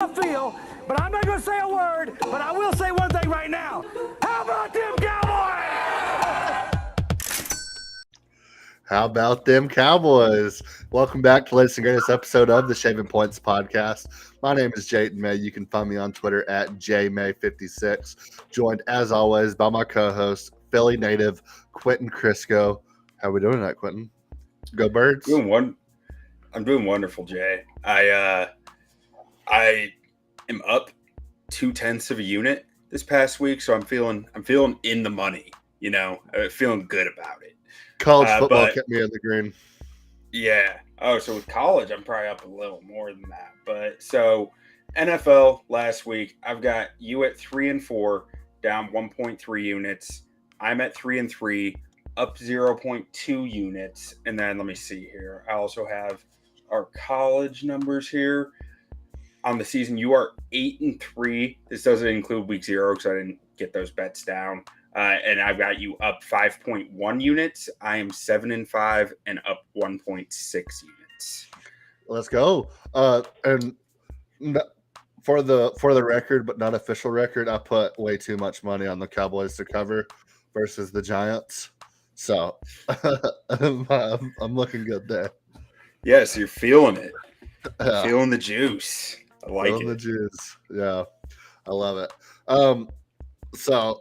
I feel, but I'm not going to say a word, but I will say one thing right now. How about them Cowboys? How about them Cowboys? Welcome back to the latest and greatest episode of the Shaving Points podcast. My name is Jayden May. You can find me on Twitter at JMay56. Joined, as always, by my co-host, Philly native Quentin Crisco. How we doing tonight, Quentin? Go Birds! I'm doing wonderful, Jay. I am up 0.2 of a unit this past week, so I'm feeling in the money. Feeling good about it. College football kept me in the green. Yeah. Oh, so with college, I'm probably up a little more than that. But so NFL last week, I've got you at 3-4, down 1.3 units. I'm at 3-3, up 0.2 units. And then let me see here. I also have our college numbers here. On the season, you are 8-3. This doesn't include week 0 because I didn't get those bets down. And I've got you up 5.1 units. I am 7-5 and up 1.6 units. Let's go. And for the record, but not official record, I put way too much money on the Cowboys to cover versus the Giants. So I'm looking good there. Yes, you're feeling it. Feeling the juice. I like feeling it. The juice. Yeah, I love it. So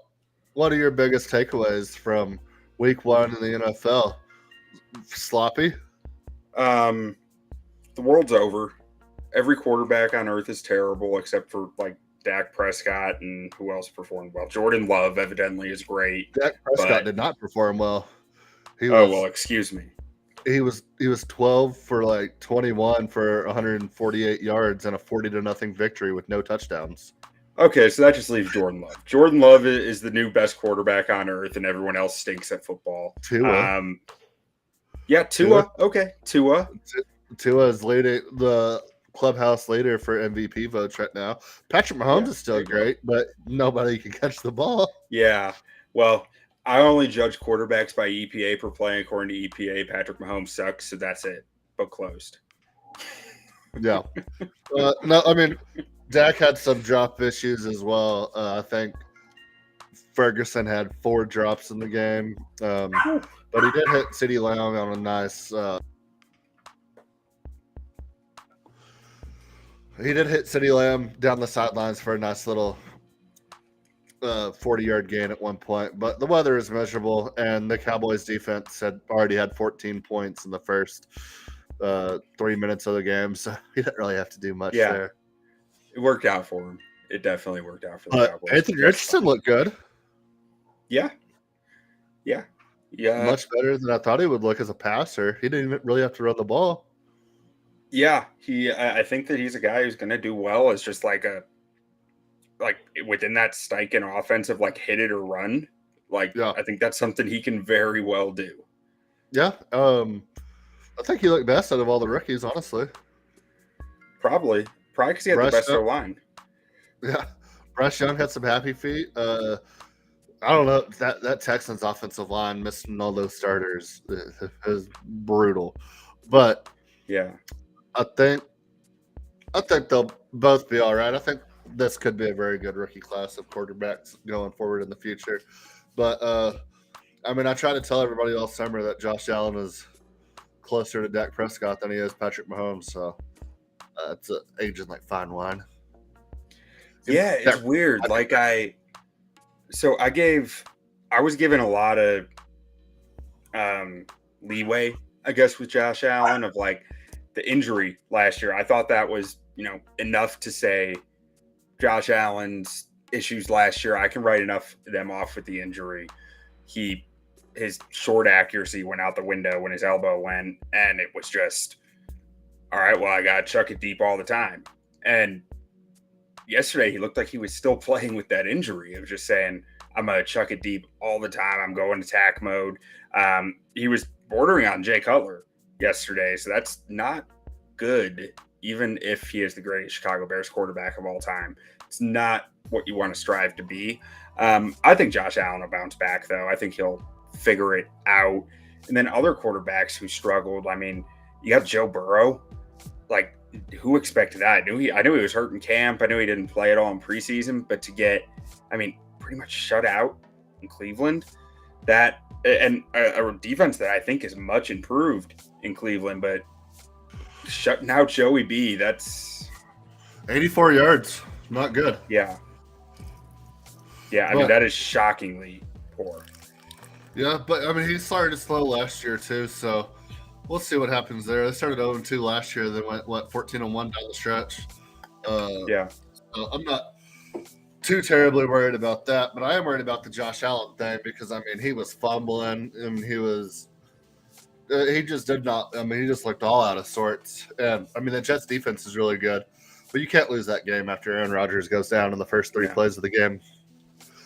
what are your biggest takeaways from week 1 in the NFL? Sloppy? The world's over. Every quarterback on earth is terrible except for like Dak Prescott and who else performed well. Jordan Love evidently is great. Dak Prescott did not perform well. Excuse me. He was 12 for like 21 for 148 yards and a 40-0 victory with no touchdowns. Okay, so that just leaves Jordan Love. Jordan Love is the new best quarterback on earth, and everyone else stinks at football. Tua. Tua. Okay, Tua. Tua is leading the clubhouse leader for MVP votes right now. Patrick Mahomes is still great, but nobody can catch the ball. Yeah, well, I only judge quarterbacks by EPA per play. According to EPA, Patrick Mahomes sucks, so that's it. Book closed. Yeah. No, I mean, Dak had some drop issues as well. I think Ferguson had 4 drops in the game, but he did hit CeeDee Lamb on a nice. He did hit CeeDee Lamb down the sidelines for a nice little 40-yard gain at one point. But the weather is miserable, and the Cowboys defense had already had 14 points in the first 3 minutes of the game, so he didn't really have to do much there. It worked out for him. It definitely worked out for the Cowboys. Anthony Richardson looked good. Yeah. Much better than I thought he would look as a passer. He didn't even really have to run the ball. Yeah, I think that he's a guy who's going to do well as just like within that Steichen offensive, like hit it or run. I think that's something he can very well do. Yeah. I think he looked best out of all the rookies, honestly. Probably because he had the best O-line. Yeah. Bryce Young had some happy feet. I don't know. That Texans offensive line missing all those starters is brutal. But yeah, I think they'll both be all right. I think this could be a very good rookie class of quarterbacks going forward in the future. But I mean, I try to tell everybody all summer that Josh Allen is closer to Dak Prescott than he is Patrick Mahomes. So it's aging like fine wine. Yeah, it's weird. I was given a lot of leeway, I guess, with Josh Allen of like the injury last year. I thought that was, enough to say Josh Allen's issues last year. I can write enough of them off with the injury. His short accuracy went out the window when his elbow went, and it was just, all right, well, I got to chuck it deep all the time. And yesterday, he looked like he was still playing with that injury. It was just saying, I'm going to chuck it deep all the time. I'm going attack mode. He was bordering on Jay Cutler yesterday, so that's not good, even if he is the greatest Chicago Bears quarterback of all time. It's not what you want to strive to be. I think Josh Allen will bounce back, though. I think he'll figure it out. And then other quarterbacks who struggled, I mean, you have Joe Burrow. Like, who expected that? I knew he was hurt in camp. I knew he didn't play at all in preseason, but to get, pretty much shut out in Cleveland, that and a defense that I think is much improved in Cleveland, but shutting out Joey B, that's 84 yards. Not good. yeah. Yeah, But- that is shockingly poor. Yeah, but he started slow last year too, so we'll see what happens there. They started 0-2 last year, then went 14-1 down the stretch. Yeah. I'm not too terribly worried about that, but I am worried about the Josh Allen thing because he was fumbling and he just did not. He just looked all out of sorts. And the Jets defense is really good, but you can't lose that game after Aaron Rodgers goes down in the first three plays of the game.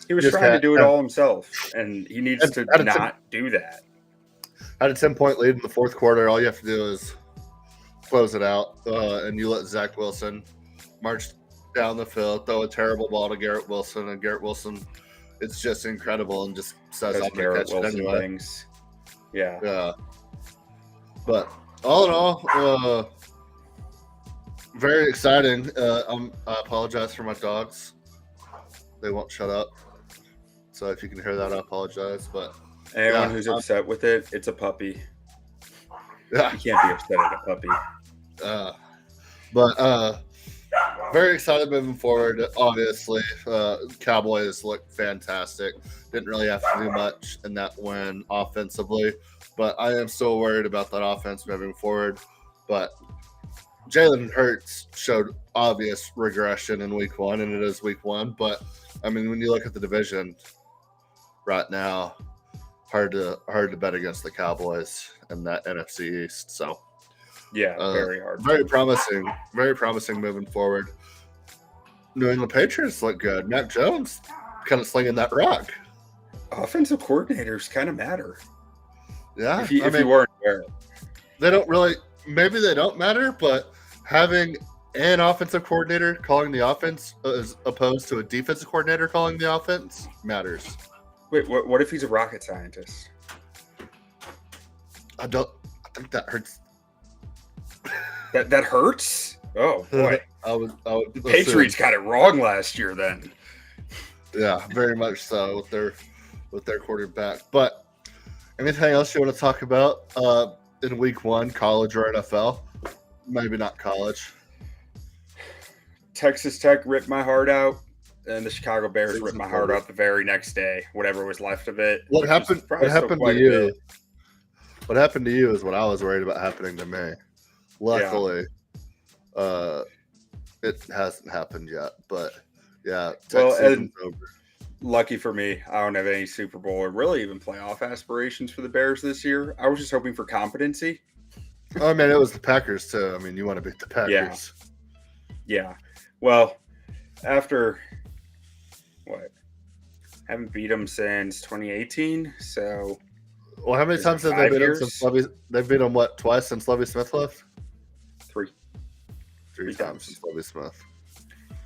He was Just trying to had- do it all himself, and he needs to had a not do that. Had a 10-point lead in the fourth quarter. All you have to do is close it out, and you let Zach Wilson march down the field, throw a terrible ball to Garrett Wilson, and Garrett Wilson, it's just incredible and just says, Those I'm going to Garrett catch it Wilson anyway. things. Yeah. Yeah. But all in all, very exciting. I apologize for my dogs. They won't shut up. So if you can hear that, I apologize. But Anyone Yeah, who's upset with it, it's a puppy. yeah, You can't be upset at a puppy. but very excited moving forward. Obviously, Cowboys look fantastic. Didn't really have to do much in that win offensively, but I am still worried about that offense moving forward. But Jalen Hurts showed obvious regression in week one, and it is week one. But when you look at the division right now, hard to bet against the Cowboys in that NFC East. So Yeah, very hard. very promising moving forward. New England Patriots look good. Mac Jones kind of slinging that rock. Offensive coordinators kind of matter. Yeah, If you weren't aware. they don't really. Maybe they don't matter, but having an offensive coordinator calling the offense as opposed to a defensive coordinator calling the offense matters. Wait, what if he's a rocket scientist? I think that hurts. That hurts? Oh, boy. I would The Patriots got it wrong last year then. Yeah, very much so with their quarterback. But anything else you want to talk about in week one, college or NFL? Maybe not college. Texas Tech ripped my heart out, and the Chicago Bears ripped my heart out the very next day, whatever was left of it. What which was happened? probably What still happened quite to a you? bit. What happened to you is what I was worried about happening to me. Luckily, it hasn't happened yet. But yeah, Well, season's over. Lucky for me, I don't have any Super Bowl or really even playoff aspirations for the Bears this year. I was just hoping for competency. It was the Packers too. You want to beat the Packers. Yeah. Well, after what? Haven't beat them since 2018. So Well, how many Is it times have they 5 beat them years? since Lovey? They've beat them twice since Lovey Smith left. three. Three Three times times. since Lovey Smith.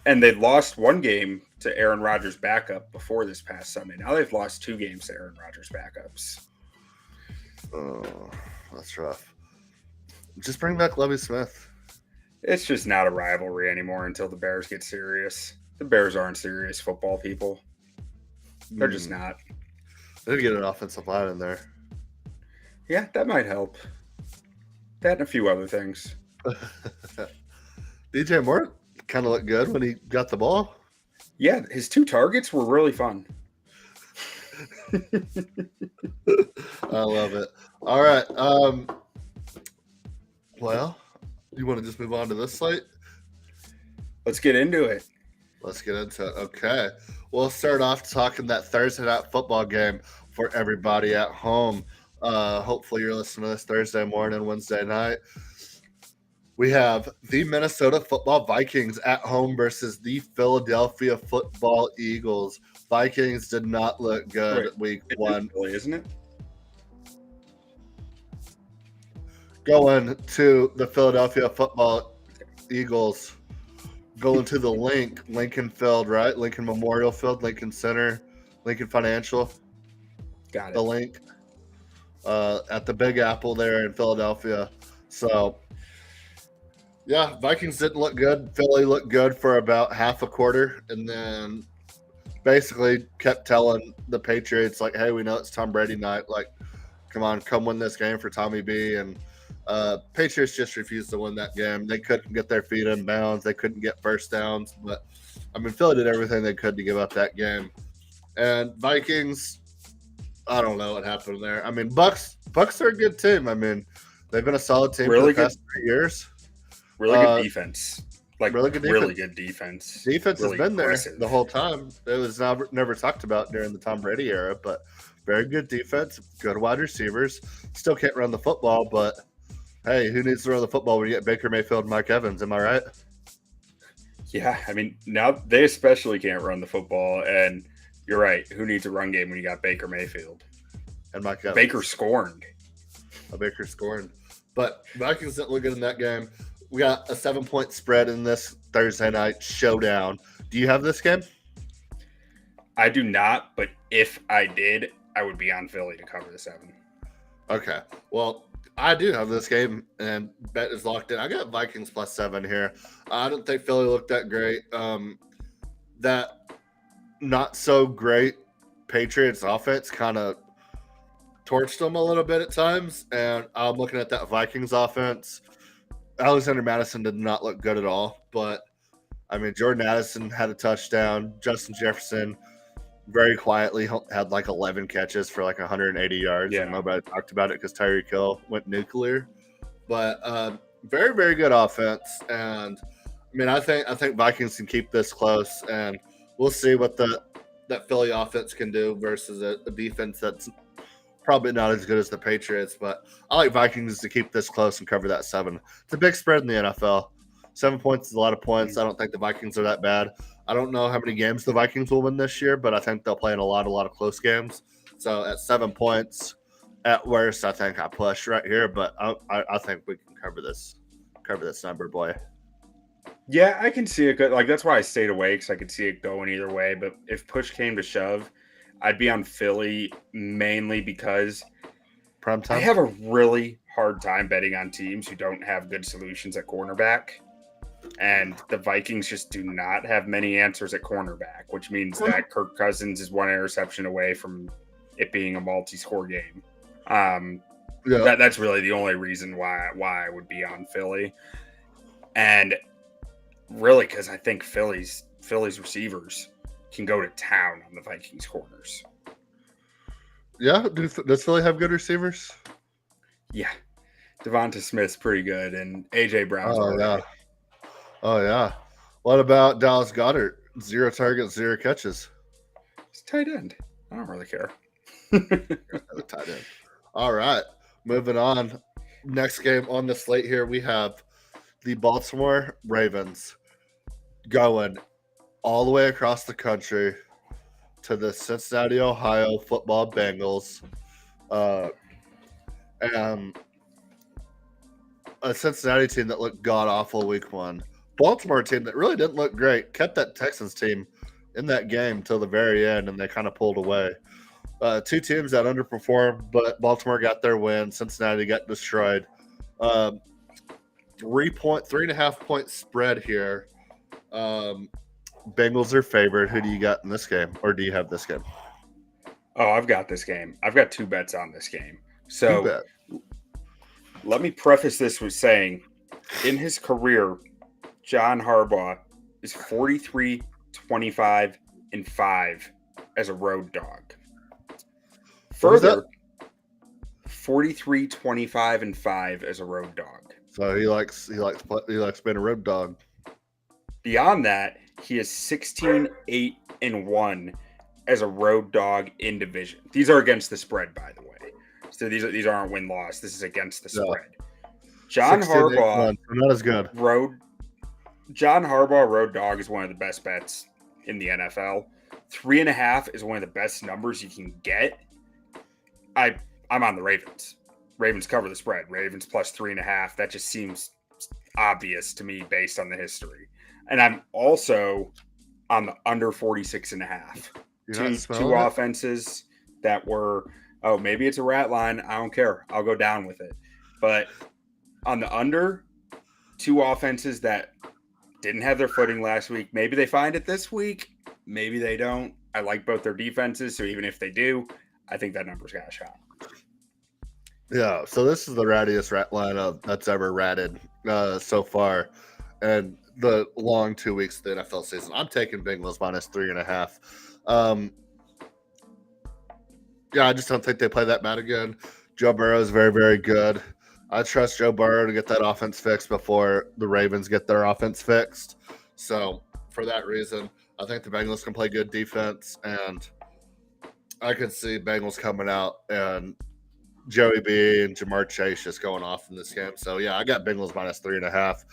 And they lost one game to Aaron Rodgers' backup before this past Sunday. Now they've lost 2 games to Aaron Rodgers' backups. Oh, that's rough. Just bring back Lovey Smith. It's just not a rivalry anymore until the Bears get serious. The Bears aren't serious football people. They're just not. They did get an offensive line in there. Yeah, that might help. That and a few other things. DJ Moore kind of looked good when he got the ball. Yeah, his 2 targets were really fun. I love it. All right. Well, you want to just move on to this slate? Let's get into it. Let's get into it. Okay. We'll start off talking that Thursday night football game for everybody at home. Hopefully you're listening to this Thursday morning, Wednesday night. We have the Minnesota Football Vikings at home versus the Philadelphia Football Eagles. Vikings did not look good week It is one. Philly, isn't it? Going to the Philadelphia Football Eagles. Going to the Lincoln Field, right? Lincoln Memorial Field, Lincoln Center, Lincoln Financial. Got The it. link at the Big Apple there in Philadelphia. So Yeah, Vikings didn't look good. Philly looked good for about half a quarter, and then basically kept telling the Patriots, like, hey, we know it's Tom Brady night. Like, come on, come win this game for Tommy B. And Patriots just refused to win that game. They couldn't get their feet in bounds. They couldn't get first downs. But, I mean, Philly did everything they could to give up that game. And Vikings, I don't know what happened there. I mean, Bucks are a good team. I mean, they've been a solid team Really for the past 3 years. Really good defense. Like really good really good defense. Defense Really has been aggressive. there the whole time. It was never talked about during the Tom Brady era, but very good defense, good wide receivers. Still can't run the football, but hey, who needs to run the football when you get Baker Mayfield and Mike Evans? Am I right? Yeah, I mean, now they especially can't run the football, and you're right. Who needs a run game when you got Baker Mayfield? And Mike Evans. Baker scorned. Baker scoring. But Vikings didn't look good in that game. We got a 7-point spread in this Thursday night showdown. Do you have this game? I do not, but if I did, I would be on Philly to cover the 7. Okay. Well, I do have this game, and bet is locked in. I got Vikings plus 7 here. I don't think Philly looked that great. That not so great Patriots offense kind of torched them a little bit at times, and I'm looking at that Vikings offense. Alexander Madison did not look good at all, but I mean, Jordan Addison had a touchdown. Justin Jefferson very quietly had like 11 catches for like 180 yards. Yeah. And nobody talked about it because Tyreek Hill went nuclear. But very, very good offense. And I mean, I think Vikings can keep this close, and we'll see what that Philly offense can do versus a defense that's probably not as good as the Patriots, but I like Vikings to keep this close and cover that 7. It's a big spread in the NFL. 7 points is a lot of points. I don't think the Vikings are that bad. I don't know how many games the Vikings will win this year, but I think they'll play in a lot of close games. So at 7 points, at worst, I think I push right here, but I think we can cover this number, boy. Yeah, I can see it good. Like, that's why I stayed away, because I could see it going either way. But if push came to shove, I'd be on Philly mainly because Prime time. I have a really hard time betting on teams who don't have good solutions at cornerback. And the Vikings just do not have many answers at cornerback, which means that Kirk Cousins is one interception away from it being a multi-score game. That's really the only reason why I would be on Philly. And really, because I think Philly's receivers can go to town on the Vikings corners. Yeah, does Philly have good receivers? Yeah, Devonta Smith's pretty good, and AJ Brown's Oh yeah. What about Dallas Goedert? 0 targets, 0 catches. He's tight end. I don't really care. Tight end. All right, moving on. Next game on the slate here, we have the Baltimore Ravens going all the way across the country to the Cincinnati, Ohio football Bengals. And a Cincinnati team that looked god-awful week 1. Baltimore team that really didn't look great. Kept that Texans team in that game till the very end, and they kind of pulled away. 2 teams that underperformed, but Baltimore got their win. Cincinnati got destroyed. 3.5 point spread here. Bengals are favored. Who do you got in this game, or do you have this game? Oh, I've got this game. I've got 2 bets on this game. So let me preface this with saying, in his career, John Harbaugh is 43, 25, and 5 as a road dog. Further, 43, 25, and 5 as a road dog. So he likes being a road dog. Beyond that, he is 16, 8, and 1 as a road dog in division. These are against the spread, by the way. So these aren't win-loss. This is against the spread. John Harbaugh, not as good. John Harbaugh road dog is one of the best bets in the NFL. 3.5 is one of the best numbers you can get. I'm on the Ravens. Ravens cover the spread. Ravens plus 3.5. That just seems obvious to me based on the history. And I'm also on the under 46.5. Two offenses that were, maybe it's a rat line. I don't care. I'll go down with it. But on the under, two offenses that didn't have their footing last week. Maybe they find it this week. Maybe they don't. I like both their defenses, so even if they do, I think that number's got a shot. Yeah, so this is the rattiest rat lineup that's ever ratted so far, and the long 2 weeks of the NFL season. I'm taking Bengals minus 3.5. Yeah, I just don't think they play that bad again. Joe Burrow is very, very good. I trust Joe Burrow to get that offense fixed before the Ravens get their offense fixed. So for that reason, I think the Bengals can play good defense, and I could see Bengals coming out and Joey B and Jamar Chase just going off in this game. So yeah, I got Bengals minus 3.5.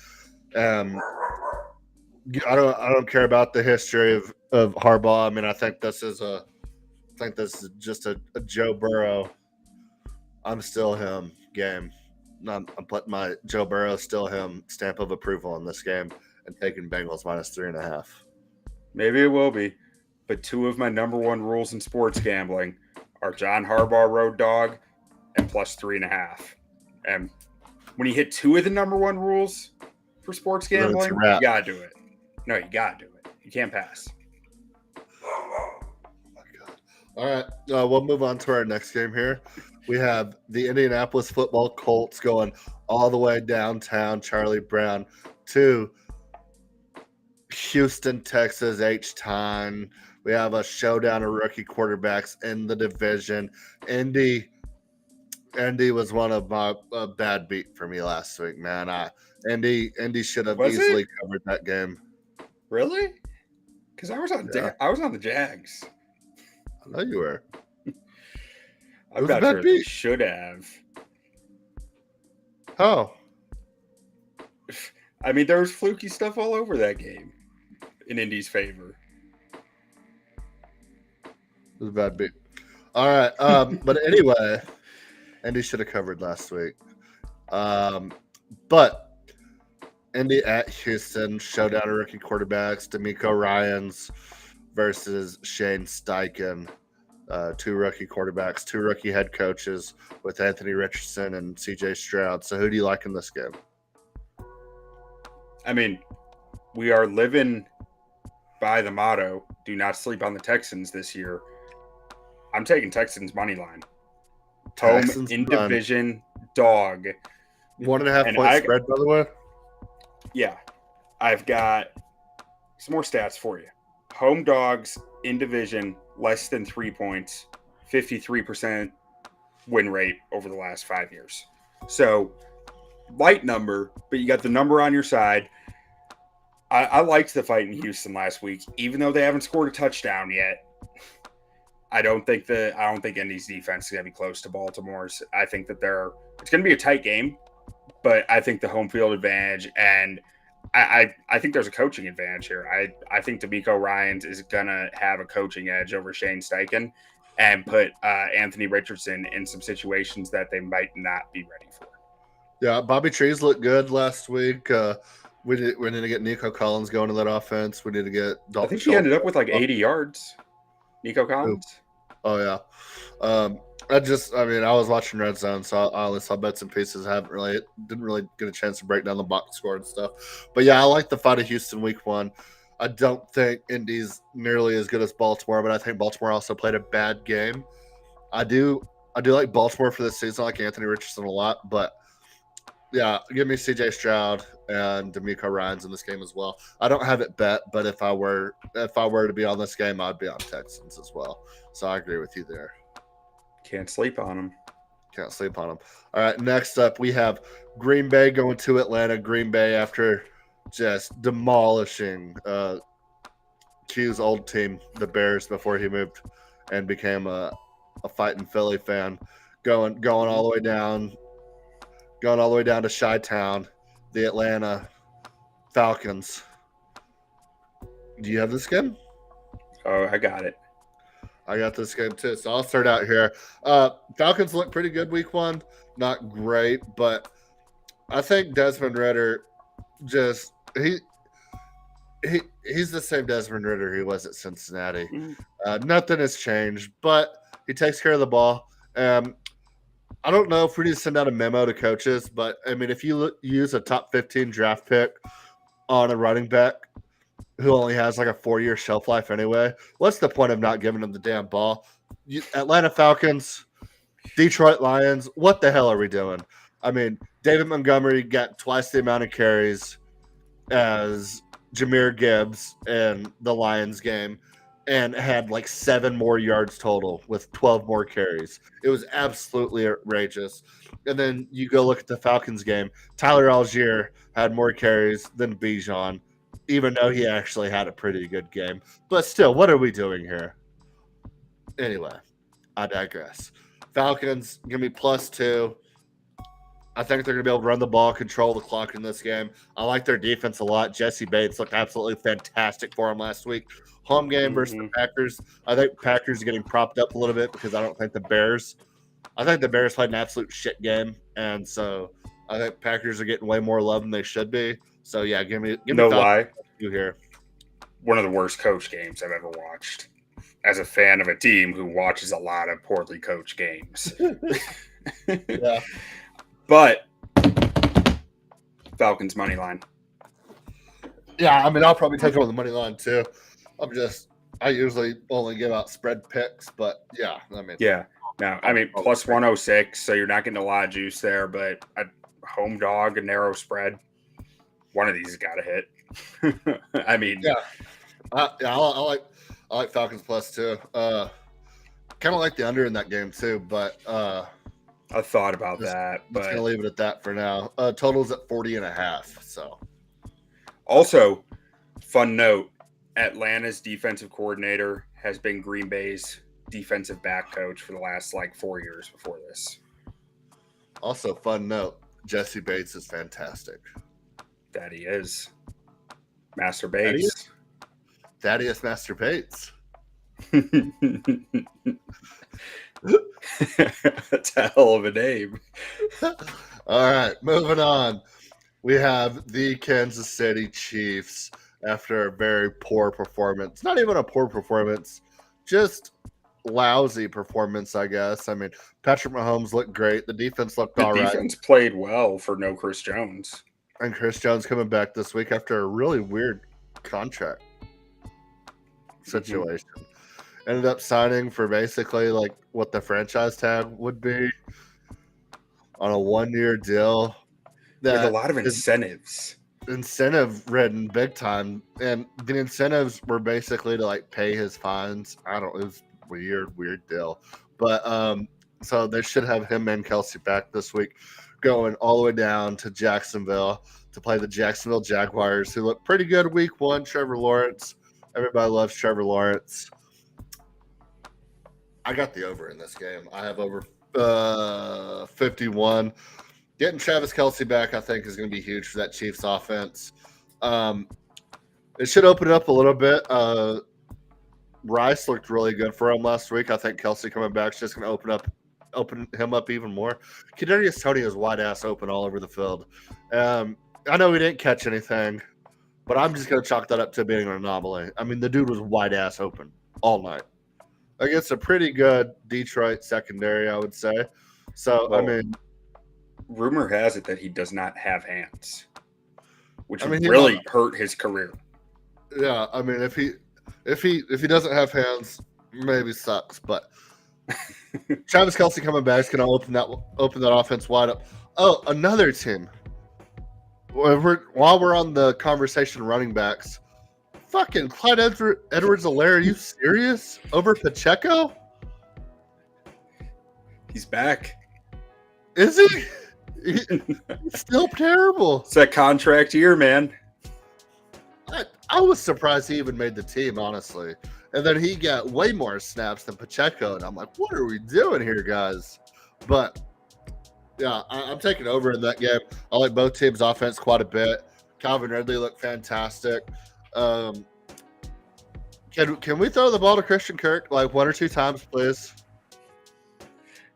I don't care about the history of Harbaugh. I mean, I think this is just a Joe Burrow. I'm still him game. I'm putting my Joe Burrow still him stamp of approval in this game and taking Bengals minus 3.5. Maybe it will be, but two of my number one rules in sports gambling are John Harbaugh road dog and plus 3.5. And when you hit two of the number one rules for sports gambling, you gotta do it. No, you gotta do it. You can't pass. Oh my God. All right, we'll move on to our next game here. We have the Indianapolis Football Colts going all the way downtown Charlie Brown to Houston, Texas, H-Town. We have a showdown of rookie quarterbacks in the division. Indy was one of my bad beat for me last week, man. Indy should have easily covered that game. Really? Because I was on the Jags. I know you were. I'm not sure they should have. Oh. I mean, there was fluky stuff all over that game in Indy's favor. It was a bad beat. All right. But anyway, Indy should have covered last week. But Indy at Houston, showdown of rookie quarterbacks, D'Amico Ryans versus Shane Steichen. Two rookie quarterbacks, two rookie head coaches with Anthony Richardson and CJ Stroud. So who do you like in this game? I mean, we are living by the motto, do not sleep on the Texans this year. I'm taking Texans money line. Home in division dog. 1.5 point spread, by the way. Yeah. I've got some more stats for you. Home dogs in division, less than 3 points, 53% win rate over the last 5 years. So, light number, but you got the number on your side. I liked the fight in Houston last week, even though they haven't scored a touchdown yet. I don't think Indy's defense is going to be close to Baltimore's. I think that it's going to be a tight game, but I think the home field advantage, and I think there's a coaching advantage here. I think D'Amico Ryans is going to have a coaching edge over Shane Steichen and put Anthony Richardson in some situations that they might not be ready for. Yeah, Bobby Trees looked good last week. We need to get Nico Collins going to that offense. We need to get Dalton. I think he ended up with like 80 yards. Nico Collins. Oh yeah. I was watching Red Zone, so I only saw bits and pieces. Didn't really get a chance to break down the box score and stuff. But yeah, I like the fight of Houston week 1. I don't think Indy's nearly as good as Baltimore, but I think Baltimore also played a bad game. I do like Baltimore for this season. I like Anthony Richardson a lot, but yeah, give me CJ Stroud and D'Amico Ryans in this game as well. I don't have it bet, but if I were to be on this game, I'd be on Texans as well. So I agree with you there. Can't sleep on them. All right, next up we have Green Bay going to Atlanta. Green Bay after just demolishing Q's old team, the Bears, before he moved and became a fighting Philly fan, going all the way down to Chi-Town, the Atlanta Falcons. Do you have this game? Oh, I got it. I got this game too. So I'll start out here. Falcons look pretty good week 1. Not great, but I think Desmond Ridder he's the same Desmond Ridder he was at Cincinnati. Nothing has changed, but he takes care of the ball. I don't know if we need to send out a memo to coaches, but I mean, if you use a top 15 draft pick on a running back who only has like a 4-year shelf life anyway, what's the point of not giving them the damn ball? Atlanta Falcons, Detroit Lions, what the hell are we doing? I mean, David Montgomery got twice the amount of carries as Jahmyr Gibbs in the Lions game and had like 7 more yards total with 12 more carries. It was absolutely outrageous. And then you go look at the Falcons game. Tyler Algier had more carries than Bijan, even though he actually had a pretty good game. But still, what are we doing here? Anyway, I digress. Falcons, give me +2. I think they're going to be able to run the ball, control the clock in this game. I like their defense a lot. Jesse Bates looked absolutely fantastic for him last week. Home game versus the Packers. I think Packers are getting propped up a little bit because I think the Bears played an absolute shit game. And so I think Packers are getting way more love than they should be. So, yeah, give me no lie. You here. One of the worst coach games I've ever watched as a fan of a team who watches a lot of poorly coached games. Yeah. But Falcons money line. Yeah, I mean, I'll probably take it on the money line too. I usually only give out spread picks, but yeah, I mean, yeah. No, I mean plus 106, so you're not getting a lot of juice there, but a home dog, a narrow spread, one of these has got to hit. I mean, yeah, I like Falcons +2. Kind of like the under in that game too, but I thought about that, but gonna leave it at that for now. Total's at 40.5. So, also, fun note: Atlanta's defensive coordinator has been Green Bay's defensive back coach for the last 4 years before this. Also, fun note: Jesse Bates is fantastic. That he is, Master Bates. Thaddeus Master Bates. That's a hell of a name. All right, moving on. We have the Kansas City Chiefs after a very poor performance. Not even a poor performance, just lousy performance, I guess. I mean, Patrick Mahomes looked great. The defense looked all right. The defense played well for no Chris Jones. And Chris Jones coming back this week after a really weird contract situation. Ended up signing for basically what the franchise tag would be on a 1-year deal. With a lot of incentives. Incentive ridden big time. And the incentives were basically to pay his fines. It was a weird deal. But so they should have him and Kelsey back this week, going all the way down to Jacksonville to play the Jacksonville Jaguars, who look pretty good week 1. Trevor Lawrence. Everybody loves Trevor Lawrence. I got the over in this game. I have over 51. Getting Travis Kelce back, I think, is going to be huge for that Chiefs offense. It should open it up a little bit. Rice looked really good for him last week. I think Kelce coming back is just going to open him up even more. Kadarius Toney is wide ass open all over the field. I know he didn't catch anything, but I'm just going to chalk that up to being an anomaly. I mean, the dude was wide ass open all night against a pretty good Detroit secondary, I would say. So, well, I mean, rumor has it that he does not have hands, which would really hurt his career. Yeah, I mean, if he doesn't have hands, maybe sucks. But Travis Kelce coming back is going to open that offense wide up. Oh, another team. While we're on the conversation of running backs, fucking Clyde Edwards-Helaire, are you serious? Over Pacheco? He's back. Is he? He's still terrible. It's that contract year, man. I was surprised he even made the team, honestly. And then he got way more snaps than Pacheco, and I'm like, what are we doing here, guys? But yeah, I'm taking over in that game. I like both teams' offense quite a bit. Calvin Ridley looked fantastic. Can we throw the ball to Christian Kirk 1 or 2 times, please?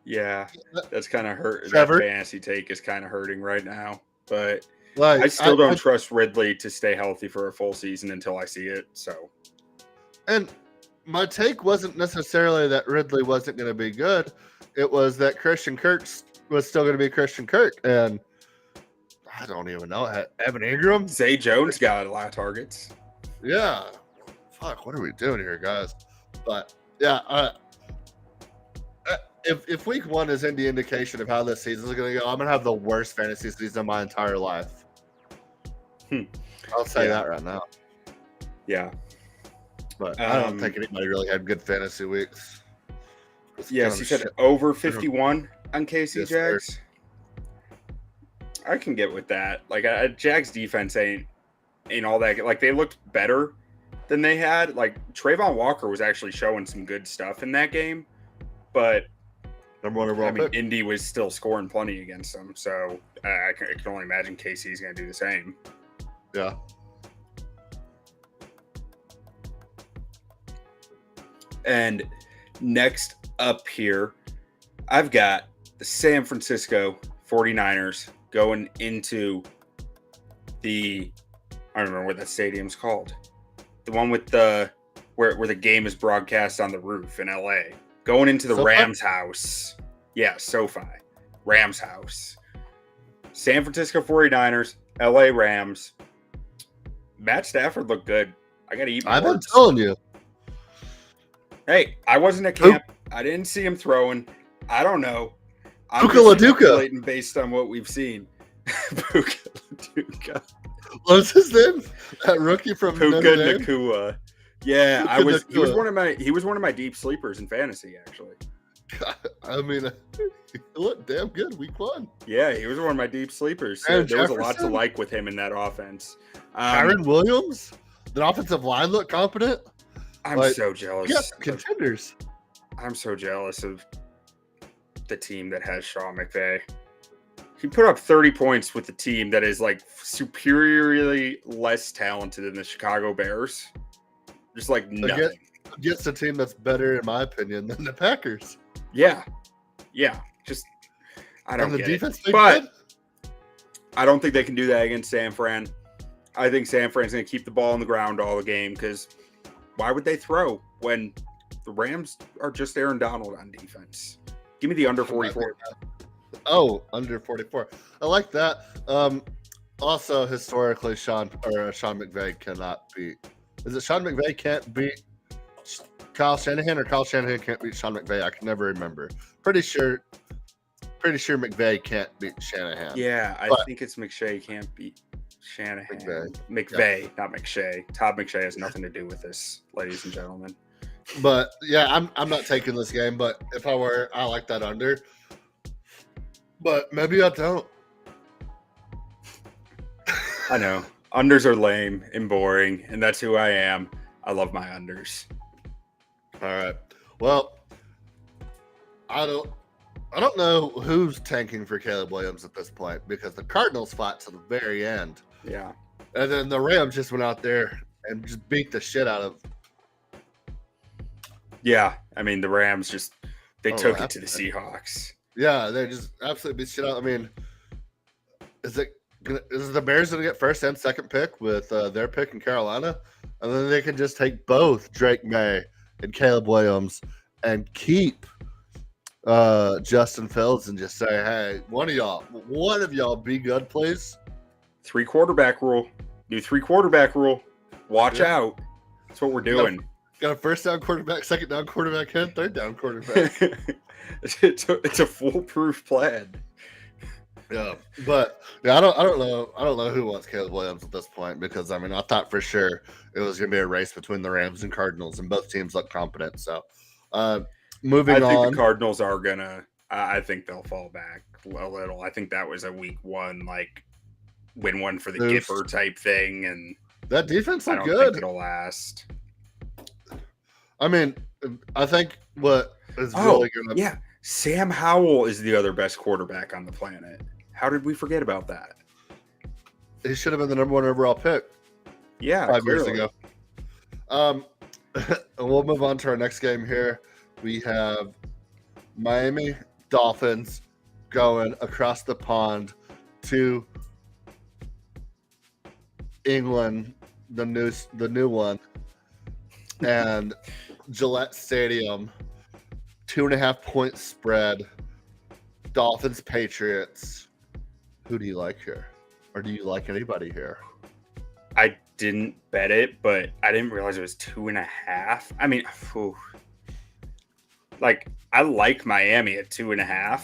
Yeah, that's kind of hurt. Trevor? That fantasy take is kind of hurting right now. But I still don't trust Ridley to stay healthy for a full season until I see it. So, and my take wasn't necessarily that Ridley wasn't going to be good. It was that Christian Kirk's was still going to be Christian Kirk, and I don't even know. Evan Ingram? Zay Jones got a lot of targets. Yeah. Fuck, what are we doing here, guys? But yeah, if week 1 is any indication of how this season is going to go, I'm going to have the worst fantasy season of my entire life. I'll say that right now. Yeah. But I don't think anybody really had good fantasy weeks. Yes, you said over 51 on KC Yes, Jags. I can get with that. Like, Jags defense ain't all that. Like, they looked better than they had. Like, Trayvon Walker was actually showing some good stuff in that game, but number one overall pick. Indy was still scoring plenty against them. So I can only imagine KC's going to do the same. Yeah. And next up here, I've got the San Francisco 49ers going into I don't remember what that stadium's called. The one with where the game is broadcast on the roof in LA. Going into the SoFi? Rams house. Yeah, SoFi. Rams house. San Francisco 49ers, LA Rams. Matt Stafford looked good. I got to eat my I've been words. telling you. Hey, I wasn't at camp. I didn't see him throwing. I don't know. I'm Puka just Laduka. speculating based on what we've seen. Puka Laduka. What's his name? That rookie from Puka Notre Dame? Nakua. Yeah, Puka he was Nacua. one of my deep sleepers in fantasy, actually. I mean, he looked damn good week 1. Yeah, he was one of my deep sleepers. Aaron There was a lot to Jefferson? like with him in that offense. Kyron Williams? The offensive line looked competent. I'm like, so jealous. Yeah, contenders. I'm so jealous of the team that has Sean McVay. He put up 30 points with the team that is like superiorly less talented than the Chicago Bears. Just like nothing. Against a team that's better, in my opinion, than the Packers. Yeah. Just I don't And the get defense, it. But I don't think they can do that against San Fran. I think San Fran's going to keep the ball on the ground all the game because why would they throw when the Rams are just Aaron Donald on defense? Give me the under 44. Oh, under 44. I like that. Also, historically, Sean McVay cannot beat. Is it Sean McVay can't beat Kyle Shanahan, or Kyle Shanahan can't beat Sean McVay? I can never remember. Pretty sure McVay can't beat Shanahan. Yeah, I think it's McShay can't beat Shanahan. McVay, not McShay. Todd McShay has nothing to do with this, ladies and gentlemen. But yeah, I'm not taking this game. But if I were, I like that under. But maybe I don't. I know. Unders are lame and boring, and that's who I am. I love my unders. All right. Well, I don't know who's tanking for Caleb Williams at this point, because the Cardinals fought to the very end. Yeah. And then the Rams just went out there and just beat the shit out of. Yeah. I mean, the Rams they took it to the absolutely. Seahawks. Yeah, they just absolutely beat shit out. I mean, is the Bears going to get first and second pick with their pick in Carolina? And then they can just take both Drake May and Caleb Williams and keep Justin Fields and just say, hey, one of y'all be good, please. 3-quarterback rule. New 3-quarterback rule. Watch out. That's what we're doing. Got a first down quarterback, second down quarterback, and third down quarterback. It's a foolproof plan. Yeah, but yeah, I don't know who wants Caleb Williams at this point, because I mean, I thought for sure it was going to be a race between the Rams and Cardinals, and both teams look competent. So, moving on. I think the Cardinals are gonna. I think they'll fall back a little. I think that was a week 1 like win one for the Gipper type thing, and that defense I looked don't good. think it'll last. I mean, I think what is really going to. Yeah, Sam Howell is the other best quarterback on the planet. How did we forget about that? He should have been the number 1 overall pick. Yeah, 5 years clearly. ago. We'll move on to our next game here. We have Miami Dolphins going across the pond to England, the new one, and Gillette Stadium, 2.5 point spread. Dolphins, Patriots. Who do you like here? Or do you like anybody here? I didn't bet it, but I didn't realize it was 2.5. I mean, whew. Like, I like Miami at 2.5,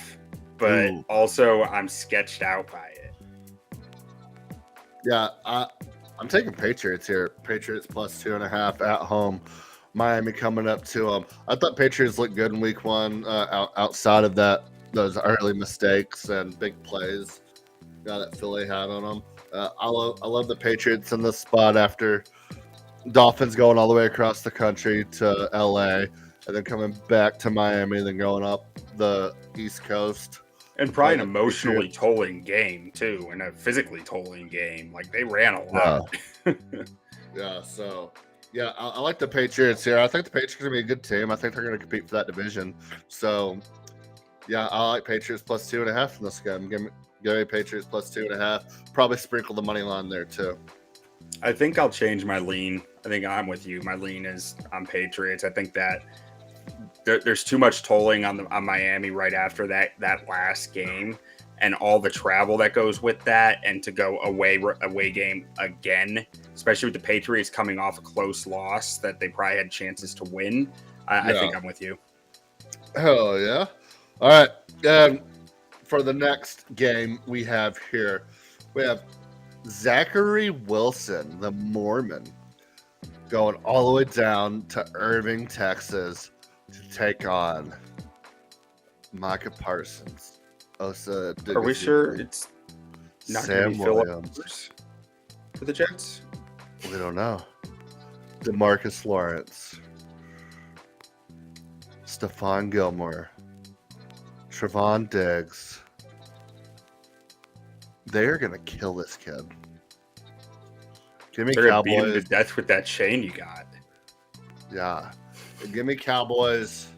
but Ooh. also I'm sketched out by it. Yeah, I'm taking Patriots here. Patriots plus 2.5 at home. Miami coming up to them. I thought Patriots looked good in week 1 outside of those early mistakes and big plays that Philly had on them. I love the Patriots in this spot after Dolphins going all the way across the country to LA and then coming back to Miami, then going up the East Coast. And probably an emotionally tolling game, too, and a physically tolling game. Like, they ran a lot. Yeah, so, yeah, I like the Patriots here. I think the Patriots are going to be a good team. I think they're going to compete for that division. So, yeah, I like Patriots plus 2.5 in this game. Give me Patriots plus 2.5. Probably sprinkle the money line there, too. I think I'll change my lean. I think I'm with you. My lean is on Patriots. I think that there's too much tolling on Miami right after that last game, and all the travel that goes with that, and to go away game again, especially with the Patriots coming off a close loss that they probably had chances to win. I think I'm with you. Oh yeah! All right, and for the next game we have here, we have Zachary Wilson, the Mormon, going all the way down to Irving, Texas, to take on Micah Parsons. Osa Are we sure it's not going to be Philip Williams for the Jets? We don't know. DeMarcus Lawrence, Stephon Gilmore, Trevon Diggs. They're going to kill this kid. Give me They're Cowboys. going to beat him to death with that chain you got. Yeah. Give me Cowboys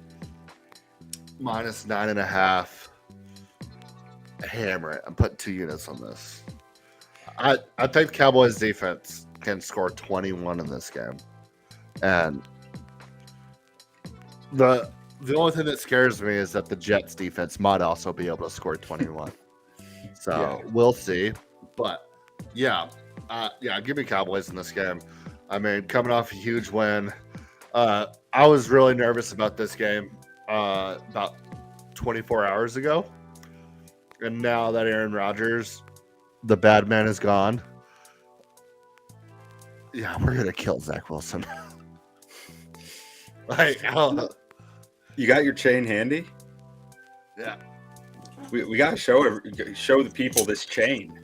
minus 9.5. Hammer it. I'm putting 2 units on this. I think Cowboys defense can score 21 in this game. And the only thing that scares me is that the Jets defense might also be able to score 21. So we'll see. But yeah, give me Cowboys in this game. I mean, coming off a huge win. I was really nervous about this game about 24 hours ago. And now that Aaron Rodgers, the bad man, is gone, yeah, we're going to kill Zach Wilson. You got your chain handy? Yeah. We got to show the people this chain.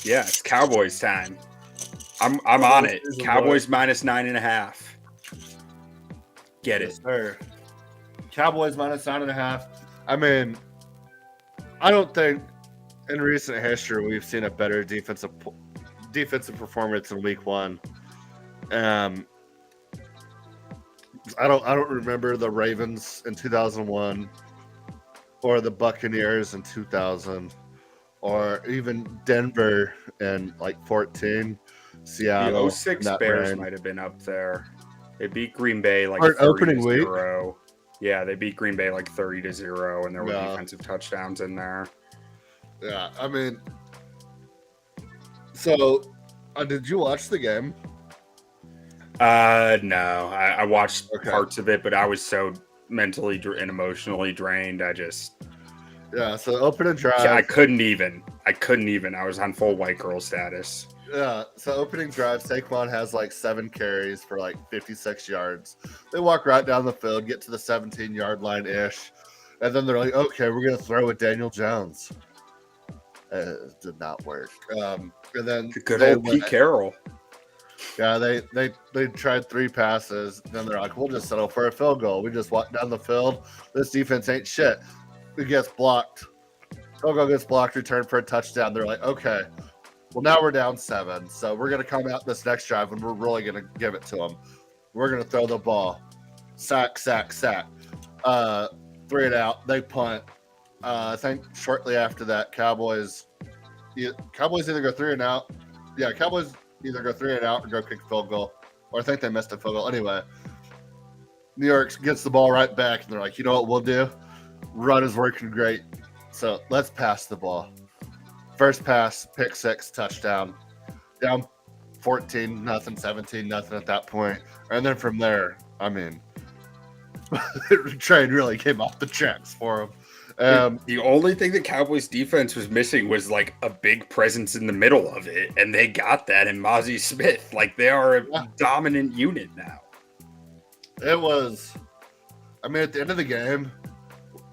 Yeah, it's Cowboys time. I'm on it. Cowboys minus 9.5. Get it. Yes, sir. Cowboys minus 9.5. I mean, I don't think in recent history we've seen a better defensive performance in week 1. I don't remember the Ravens in 2001 or the Buccaneers in 2000 or even Denver in like 14, Seattle. The 06 Bears might have been up there. They beat Green Bay like opening week. 30-0. Yeah, they beat Green Bay like 30-0, and there were defensive touchdowns in there. Yeah, I mean, so did you watch the game? No, I watched parts of it, but I was so mentally and emotionally drained. So opening drive. I couldn't even. I was on full white girl status. Yeah, so opening drive, Saquon has like 7 carries for like 56 yards. They walk right down the field, get to the 17-yard line-ish, and then they're like, okay, we're going to throw with Daniel Jones. It did not work. And then good old Pete Carroll. Yeah, they tried 3 passes. Then they're like, we'll just settle for a field goal. We just walk down the field. This defense ain't shit. It gets blocked. Field goal gets blocked, return for a touchdown. They're like, okay, well, now we're down 7. So we're going to come out this next drive and we're really going to give it to them. We're going to throw the ball. Sack. 3 and out. They punt. I think shortly after that, Cowboys either go 3 and out. Yeah, Cowboys either go 3 and out or go kick a field goal. Or I think they missed a field goal. Anyway, New York gets the ball right back, and they're like, you know what we'll do? run is working great. So let's pass the ball. First pass, pick six, touchdown. Down 14, nothing, 17, nothing at that point. And then from there, I mean, the train really came off the tracks for him. The only thing the Cowboys defense was missing was like a big presence in the middle of it, and they got that in Mozzie Smith. Like they are a dominant unit now. It was, I mean, at the end of the game,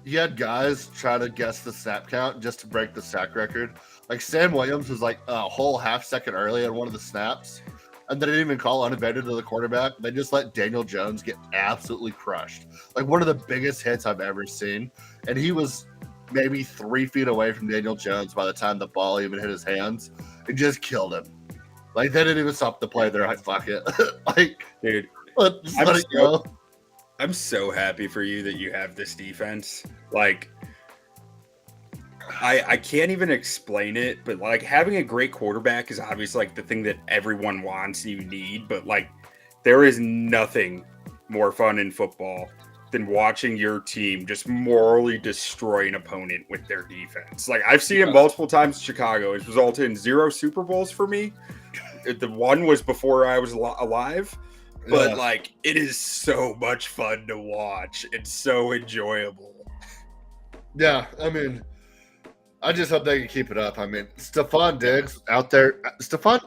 you had guys try to guess the snap count just to break the sack record. Like Sam Williams was like a whole half second early on one of the snaps, and they didn't even call uninvited to the quarterback. They just let Daniel Jones get absolutely crushed. Like one of the biggest hits I've ever seen. And he was maybe 3 feet away from Daniel Jones by the time the ball even hit his hands. It just killed him. Like they didn't even stop the play. They're like, fuck it. Like, dude, let it go. I'm so happy for you that you have this defense. Like, I can't even explain it, but like having a great quarterback is obviously like the thing that everyone wants, you need, but like there is nothing more fun in football than watching your team just morally destroy an opponent with their defense. Like I've seen it multiple times in Chicago. It's resulted in 0 Super Bowls for me. The one was before I was alive, but like it is so much fun to watch. It's so enjoyable. Yeah, I mean, I just hope they can keep it up. I mean, Stephon Diggs out there, Stephon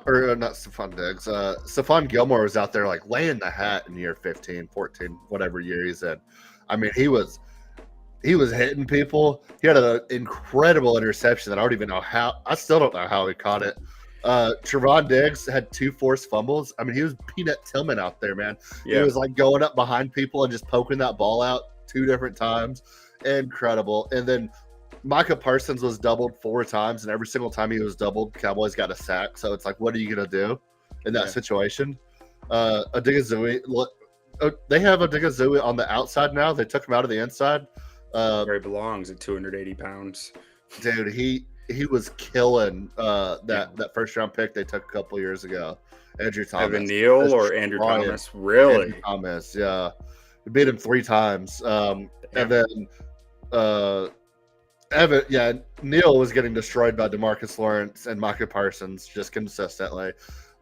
Gilmore was out there like laying the hat in year 15, 14, whatever year he's in. I mean, he was hitting people. He had an incredible interception that I still don't know how he caught it. Trevon Diggs had 2 forced fumbles. I mean, he was Peanut Tillman out there, man. Yeah. He was like going up behind people and just poking that ball out 2 different times. Incredible. And then Micah Parsons was doubled 4 times, and every single time he was doubled, Cowboys got a sack. So it's like, what are you going to do in that situation? Odigizui, they have Odigizui on the outside now. They took him out of the inside. Where he belongs at 280 pounds. Dude, he was killing that first round pick they took a couple years ago. Andrew Thomas. Evan Neal or Andrew Thomas? Really? Andrew Thomas, yeah. We beat him 3 times. And then Neal was getting destroyed by DeMarcus Lawrence and Micah Parsons just consistently.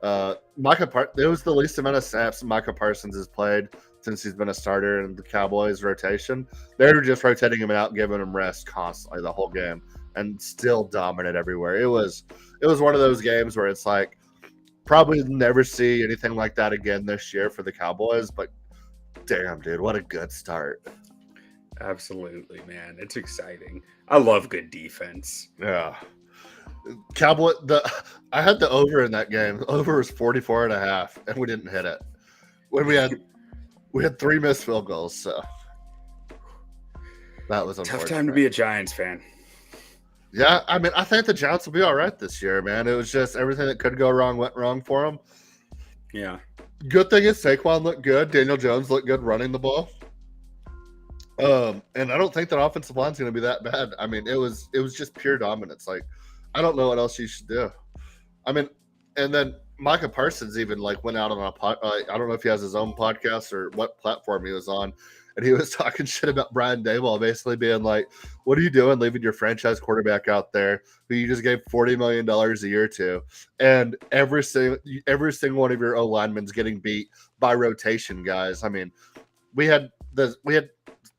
It was the least amount of snaps Micah Parsons has played since he's been a starter in the Cowboys rotation. They're just rotating him out, giving him rest constantly the whole game, and still dominant everywhere. It was one of those games where it's like probably never see anything like that again this year for the Cowboys, but damn, dude, what a good start. Absolutely, man. It's exciting. I love good defense. Yeah. I had the over in that game. The over was 44.5, and we didn't hit it. When we had 3 missed field goals, so that was unfortunate. Tough time to be a Giants fan. Yeah, I mean, I think the Giants will be all right this year, man. It was just everything that could go wrong went wrong for them. Yeah. Good thing is Saquon looked good. Daniel Jones looked good running the ball. And I don't think that offensive line's going to be that bad. I mean, it was just pure dominance. Like, I don't know what else you should do. I mean, and then Micah Parsons even like went out on I don't know if he has his own podcast or what platform he was on, and he was talking shit about Brian Daboll, basically being like, "What are you doing, leaving your franchise quarterback out there who you just gave $40 million a year to, and every single one of your O linemen's getting beat by rotation guys." I mean, we had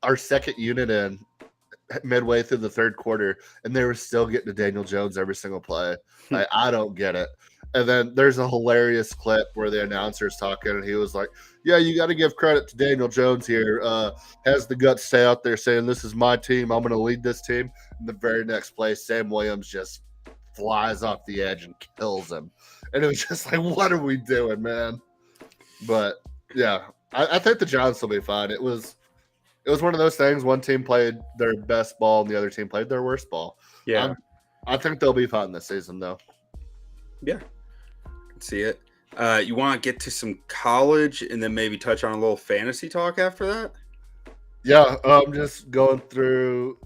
our second unit in midway through the third quarter, and they were still getting to Daniel Jones every single play. Like, I don't get it. And then there's a hilarious clip where the announcer's talking, and he was like, "Yeah, you got to give credit to Daniel Jones here. Has the guts to stay out there saying, 'This is my team. I'm going to lead this team.'" And the very next play, Sam Williams just flies off the edge and kills him. And it was just like, what are we doing, man? But yeah, I think the Giants will be fine. It was one of those things. One team played their best ball, and the other team played their worst ball. Yeah, I think they'll be fine this season, though. Yeah, see it. You want to get to some college and then maybe touch on a little fantasy talk after that? Yeah, I'm just going through.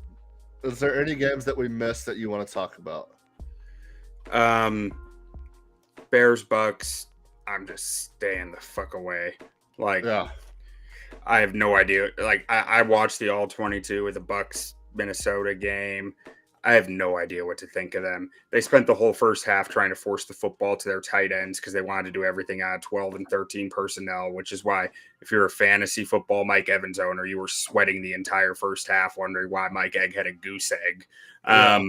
Is there any games that we missed that you want to talk about? Bears, Bucks. I'm just staying the fuck away. Like, yeah. I have no idea. Like, I watched the All 22 with the Bucks Minnesota game. I have no idea what to think of them. They spent the whole first half trying to force the football to their tight ends because they wanted to do everything on 12 and 13 personnel, which is why if you're a fantasy football Mike Evans owner, you were sweating the entire first half wondering why Mike Egg had a goose egg. Yeah.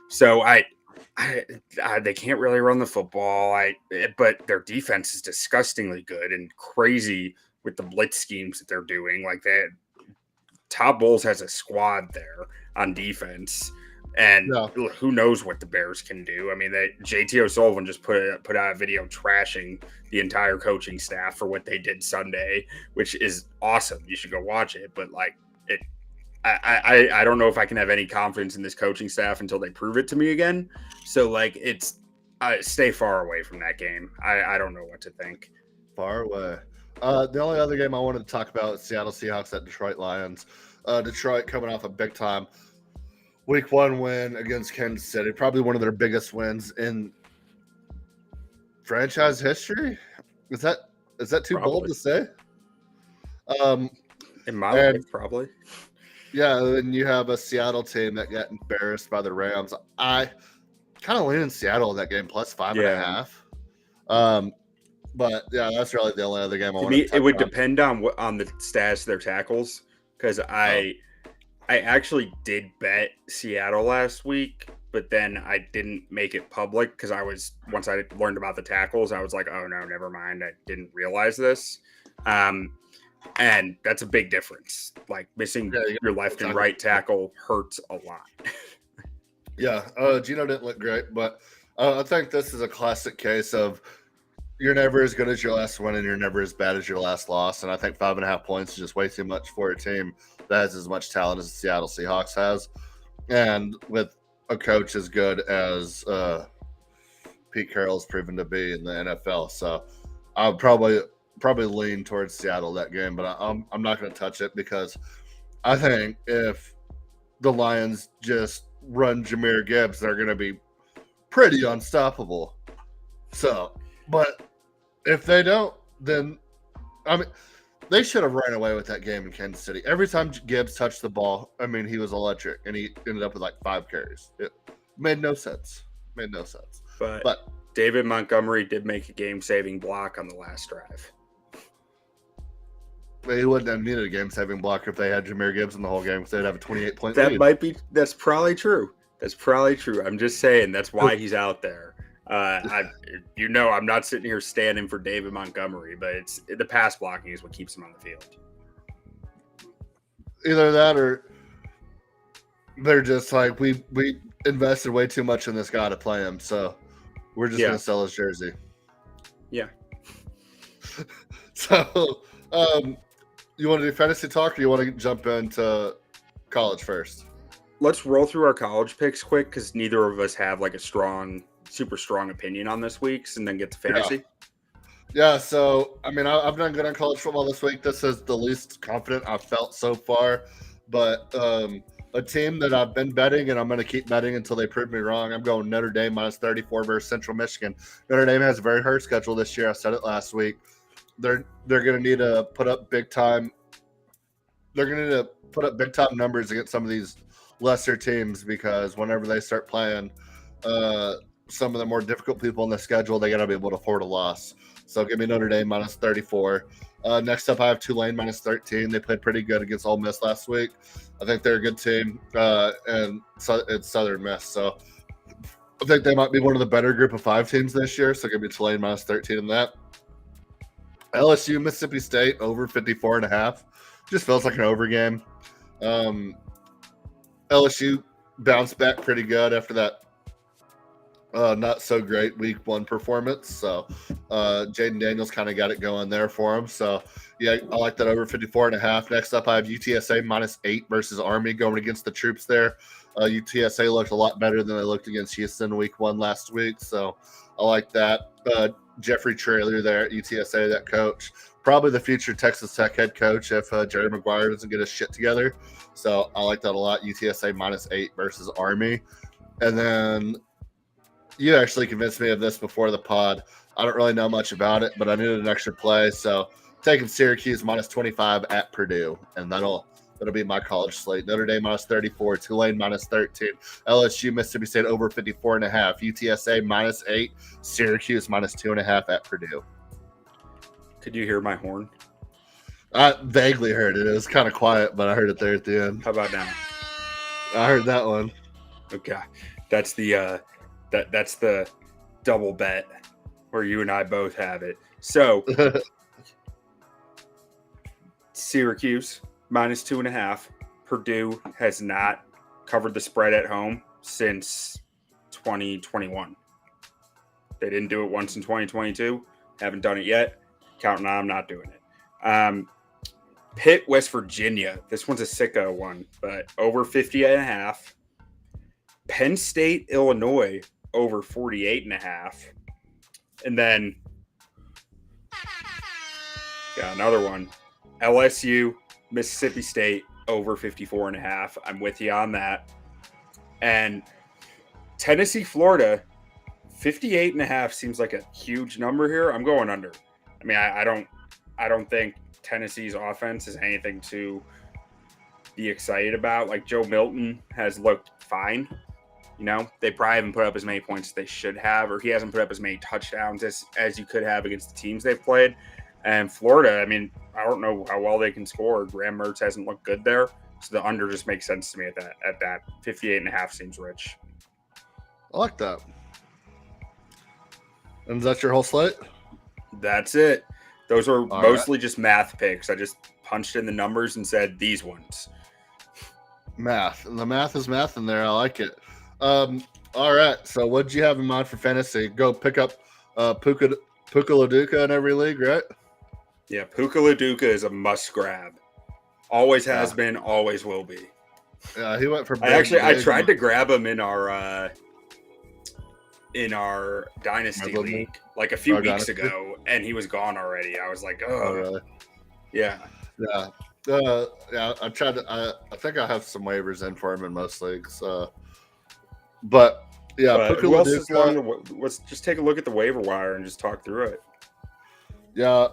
So they can't really run the football. But their defense is disgustingly good and crazy with the blitz schemes that they're doing. Like Todd Bowles has a squad there on defense. And who knows what the Bears can do? I mean, JT O'Sullivan just put out a video trashing the entire coaching staff for what they did Sunday, which is awesome. You should go watch it. But I don't know if I can have any confidence in this coaching staff until they prove it to me again. So stay far away from that game. I don't know what to think. Far away. The only other game I wanted to talk about is Seattle Seahawks at Detroit Lions. Detroit coming off a big time Week 1 win against Kansas City, probably one of their biggest wins in franchise history. Is that too bold to say? In my life, probably. Yeah, and you have a Seattle team that got embarrassed by the Rams. I kind of lean in Seattle in that game, plus 5.5. But yeah, that's really the only other game I want to talk it would about. depend on the status of their tackles, because I actually did bet Seattle last week, but then I didn't make it public because once I learned about the tackles, I was like, oh no, never mind. I didn't realize this. And that's a big difference. Like missing your left and right tackle hurts a lot. Yeah, Gino didn't look great, but I think this is a classic case of you're never as good as your last win and you're never as bad as your last loss. And I think 5.5 points is just way too much for a team that has as much talent as the Seattle Seahawks has. And with a coach as good as Pete Carroll's proven to be in the NFL. So I'll probably lean towards Seattle that game, but I'm not going to touch it because I think if the Lions just run Jahmyr Gibbs, they're going to be pretty unstoppable. So, but if they don't, then they should have ran away with that game in Kansas City. Every time Gibbs touched the ball, he was electric, and he ended up with like 5 carries. It made no sense. But David Montgomery did make a game-saving block on the last drive. He wouldn't have needed a game-saving block if they had Jahmyr Gibbs in the whole game, because they'd have a 28-point lead. That's probably true. I'm just saying that's why he's out there. I'm not sitting here standing for David Montgomery, but it's the pass blocking is what keeps him on the field. Either that or they're just like, we invested way too much in this guy to play him, so we're just going to sell his jersey. Yeah. So, you want to do fantasy talk or you want to jump into college first? Let's roll through our college picks quick because neither of us have like a super strong opinion on this week's, and then get to fantasy. Yeah, so I've done good on college football this week. This is the least confident I've felt so far, but a team that I've been betting and I'm going to keep betting until they prove me wrong. I'm going Notre Dame minus 34 versus Central Michigan. Notre Dame has a very hard schedule this year. I said it last week. They're going to need to put up big time. They're going to need to put up big time numbers against some of these lesser teams, because whenever they start playing some of the more difficult people on the schedule, they got to be able to afford a loss. So give me Notre Dame minus 34. Next up, I have Tulane minus 13. They played pretty good against Ole Miss last week. I think they're a good team, and so it's Southern Miss. So I think they might be one of the better group of 5 teams this year. So give me Tulane minus 13 in that. LSU, Mississippi State over 54.5. Just feels like an over game. LSU bounced back pretty good after that not so great week 1 performance. So Jaden Daniels kind of got it going there for him. So yeah, I like that over 54.5. Next up, I have UTSA minus 8 versus Army going against the troops there. UTSA looked a lot better than they looked against Houston week 1 last week. So I like that. Jeffrey Traylor there at UTSA, that coach, probably the future Texas Tech head coach if Jerry Maguire doesn't get his shit together. So I like that a lot. UTSA minus 8 versus Army. And then you actually convinced me of this before the pod. I don't really know much about it, but I needed an extra play. So taking Syracuse minus 25 at Purdue, and that'll That'll be my college slate. Notre Dame minus 34, Tulane minus 13, LSU, Mississippi State over 54.5, UTSA minus 8, Syracuse minus 2.5 at Purdue. Could you hear my horn? I vaguely heard it. It was kind of quiet, but I heard it there at the end. How about now? I heard that one. Okay, that's the that's the double bet where you and I both have it. So Syracuse minus 2.5. Purdue has not covered the spread at home since 2021. They didn't do it once in 2022. Haven't done it yet. Counting on, I'm not doing it. Pitt, West Virginia. This one's a sicko one, but over 50.5. Penn State, Illinois over 48.5. And then got another one. LSU, Mississippi State over 54.5. I'm with you on that. And Tennessee, Florida, 58.5 seems like a huge number here. I'm going under. I mean, I don't think Tennessee's offense is anything to be excited about. Like, Joe Milton has looked fine. You know, they probably haven't put up as many points as they should have, or he hasn't put up as many touchdowns as you could have against the teams they've played. And Florida, I mean, I don't know how well they can score. Graham Mertz hasn't looked good there. So the under just makes sense to me at that. 58.5 seems rich. I like that. And is that your whole slate? That's it. Those were All mostly just math picks. I just punched in the numbers and said these ones. Math. And the math is math in there. I like it. All right. So what did you have in mind for fantasy? Go pick up Puka Laduca in every league, right? Yeah, Puka Laduca is a must grab. Always has been, always will be. Yeah, he went for I tried to grab him in our dynasty league like a few weeks ago, and he was gone already. I was like, oh really? Yeah. Yeah, I tried to. I think I have some waivers in for him in most leagues. But yeah, who else is let's just take a look at the waiver wire and just talk through it. Yeah,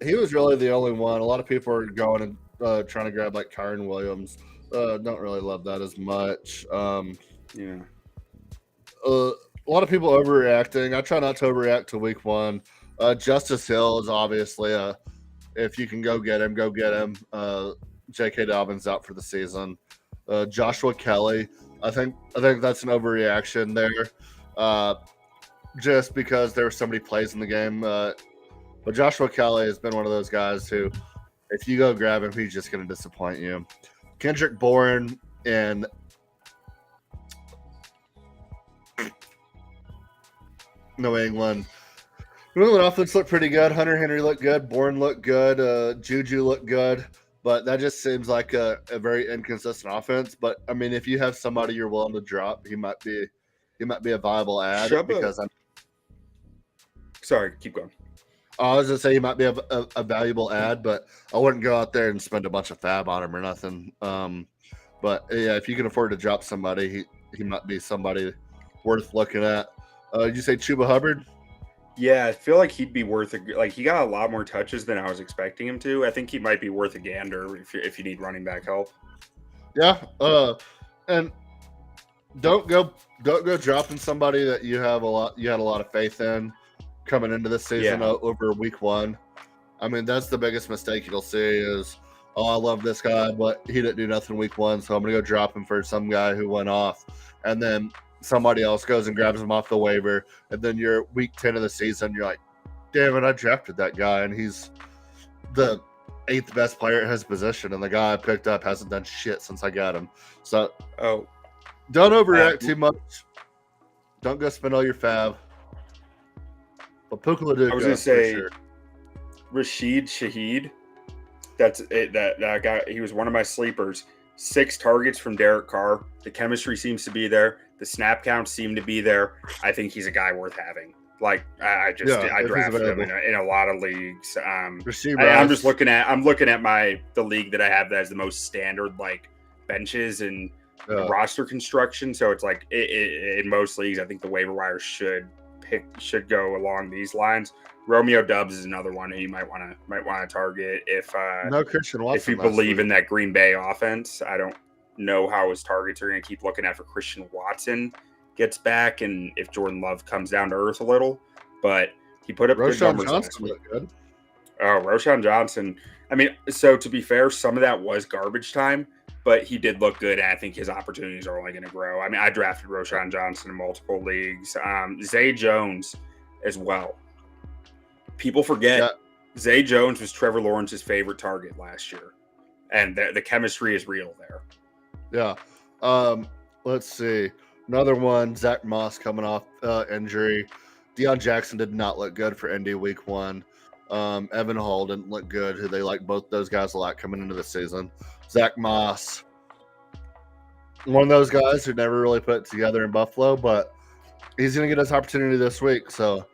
he was really the only one. A lot of people are going and trying to grab like Kyron Williams. Don't really love that as much. Yeah. A lot of people overreacting. I try not to overreact to week one. Justice Hill is obviously if you can go get him, go get him. J.K. Dobbins out for the season. Joshua Kelly, I think that's an overreaction there, just because there were so many plays in the game. But Joshua Kelly has been one of those guys who, if you go grab him, he's just going to disappoint you. Kendrick Bourne and New England. New England offense looked pretty good. Hunter Henry looked good. Bourne looked good. Juju looked good. But that just seems like a very inconsistent offense. But I mean, if you have somebody you're willing to drop, he might be a viable ad. Sorry, keep going. I was gonna say he might be a valuable ad, but I wouldn't go out there and spend a bunch of fab on him or nothing. But yeah, if you can afford to drop somebody, he might be somebody worth looking at. Did you say Chuba Hubbard? Yeah, I feel like he'd be worth he got a lot more touches than I was expecting him to. I think he might be worth a gander if you need running back help. Yeah, and don't go dropping somebody that you had a lot of faith in coming into this season over week one. I mean, that's the biggest mistake you'll see is, oh, I love this guy, but he didn't do nothing week one, so I'm gonna go drop him for some guy who went off, and then somebody else goes and grabs him off the waiver, and then you're week 10 of the season, you're like, damn it, I drafted that guy, and he's the 8th best player at his position, and the guy I picked up hasn't done shit since I got him. So don't overreact too much. Don't go spend all your fab. But Puka Laduca, I was going to say, sure. Rashid Shaheed, that's it. That guy, he was one of my sleepers. 6 targets from Derek Carr. The chemistry seems to be there. The snap counts seem to be there. I think he's a guy worth having. Like I drafted him in a lot of leagues. I'm looking at the league that I have that has the most standard like benches and roster construction. So it's like in most leagues, I think the waiver wire should pick should go along these lines. Romeo Dubs is another one who you might want to target if No Christian Watson. if you last believe week. in that Green Bay offense. I don't know how his targets are going to keep looking after Christian Watson gets back and if Jordan Love comes down to earth a little, but he put up good Roshan numbers last Johnson week. looked good. Oh, Roshan Johnson. I mean, so to be fair, some of that was garbage time, but he did look good. And I think his opportunities are only going to grow. I mean, I drafted Roshan Johnson in multiple leagues. Zay Jones as well. People forget Yeah. Zay Jones was Trevor Lawrence's favorite target last year. And the chemistry is real there. Yeah. Let's see. Another one, Zach Moss coming off injury. Deion Jackson did not look good for Indy week 1. Evan Hall didn't look good, who they like both those guys a lot coming into the season. Zach Moss, one of those guys who never really put it together in Buffalo, but he's going to get his opportunity this week. So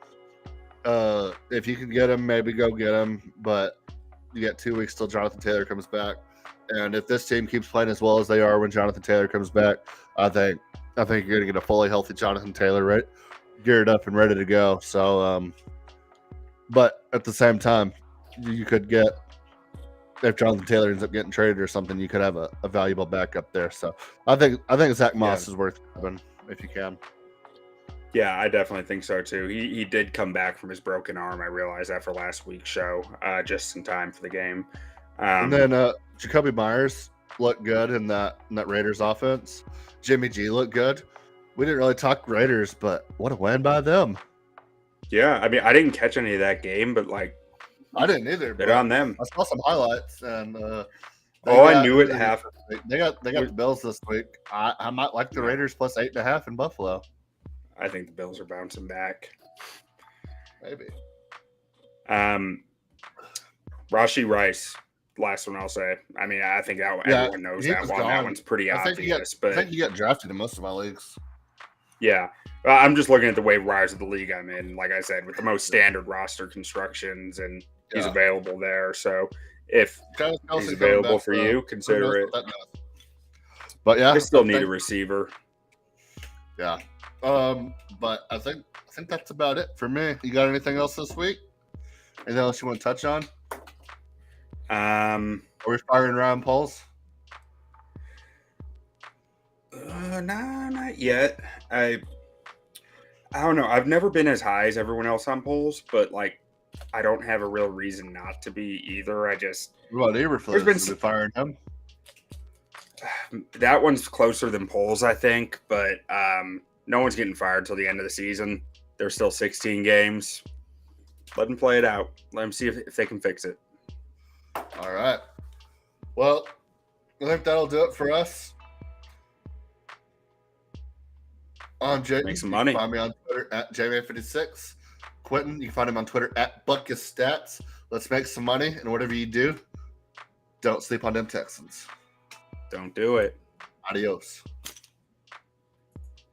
if you can get him, maybe go get him. But you got 2 weeks till Jonathan Taylor comes back. And if this team keeps playing as well as they are when Jonathan Taylor comes back, I think you're going to get a fully healthy Jonathan Taylor, right, geared up and ready to go. So, but at the same time, you could get, if Jonathan Taylor ends up getting traded or something, you could have a valuable backup there. So I think Zach Moss is worth having if you can. Yeah, I definitely think so too. He did come back from his broken arm. I realized after last week's show, just in time for the game. And then Jacoby Myers looked good in that Raiders offense. Jimmy G looked good. We didn't really talk Raiders, but what a win by them. Yeah, I mean, I didn't catch any of that game, but like, I didn't either. good but on them. I saw some highlights, and I knew it half. They got the Bills this week. I might like the Raiders plus 8.5 in Buffalo. I think the Bills are bouncing back. Maybe. Rashee Rice, last one I'll say. I mean, I think everyone knows he that was one. gone. That one's pretty I obvious. think he got drafted in most of my leagues. Yeah. I'm just looking at the waiver wires of the league I'm in. Like I said, with the most standard roster constructions, and he's available there. So if he's available for you, consider it. But yeah, I still need a receiver. Yeah. But I think that's about it for me. You got anything else this week? Anything else you want to touch on? Are we firing round polls? Nah, not yet. I don't know. I've never been as high as everyone else on polls, but like, I don't have a real reason not to be either. I just What about Eberflus? been Are we firing him? that one's closer than polls, I think, but no one's getting fired till the end of the season. There's still 16 games. Let them play it out. Let them see if they can fix it. All right. Well, I think that'll do it for us. I'm Jay. Make some money. You can find me on Twitter at JMA56. Quentin, you can find him on Twitter at BuckisStats. Let's make some money, and whatever you do, don't sleep on them Texans. Don't do it. Adios.